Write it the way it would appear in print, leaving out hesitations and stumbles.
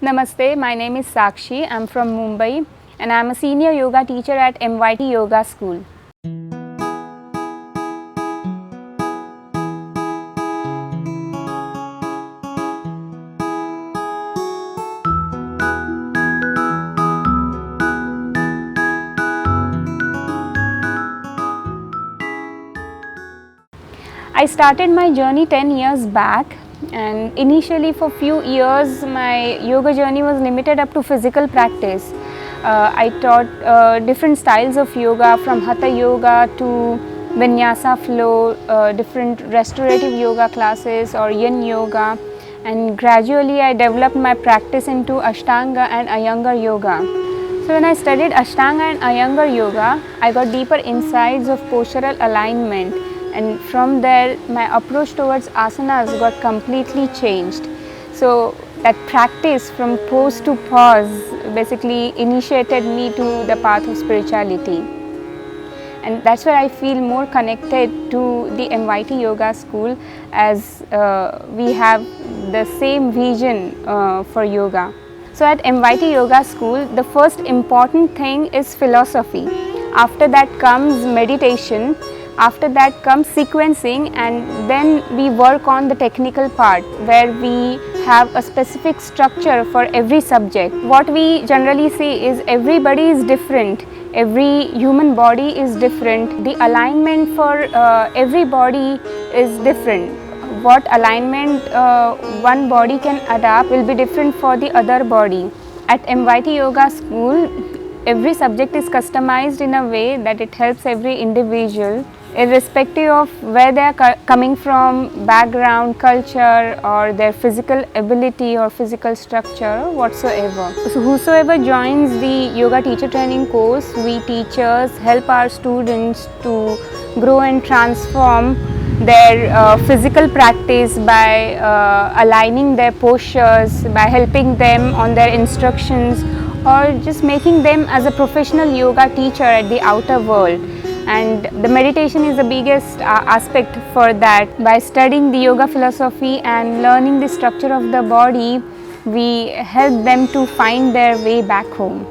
Namaste, my name is Sakshi. I'm from Mumbai and I'm a senior yoga teacher at MYT Yoga School. I started my journey 10 years back, and initially for few years my yoga journey was limited up to physical practice. I taught different styles of yoga, from hatha yoga to vinyasa flow, different restorative yoga classes or yin yoga, and gradually I developed my practice into Ashtanga and Iyengar yoga. So when I studied Ashtanga and Iyengar yoga, I got deeper insights of postural alignment, and from there my approach towards asanas got completely changed. So that practice from pose to pause basically initiated me to the path of spirituality, and that's where I feel more connected to the MYT Yoga School, as we have the same vision for yoga. So at MYT Yoga School, the first important thing is philosophy. After that comes meditation. After that comes sequencing, and then we work on the technical part where we have a specific structure for every subject. What we generally see is everybody is different, every human body is different, the alignment for every body is different. What alignment one body can adapt will be different for the other body. At MYT Yoga School, every subject is customized in a way that it helps every individual, irrespective of where they are coming from, background, culture, or their physical ability or physical structure whatsoever. So whosoever joins the yoga teacher training course, we teachers help our students to grow and transform their physical practice by aligning their postures, by helping them on their instructions, or just making them as a professional yoga teacher at the outer world. And the meditation is the biggest aspect for that. By studying the yoga philosophy and learning the structure of the body, we help them to find their way back home.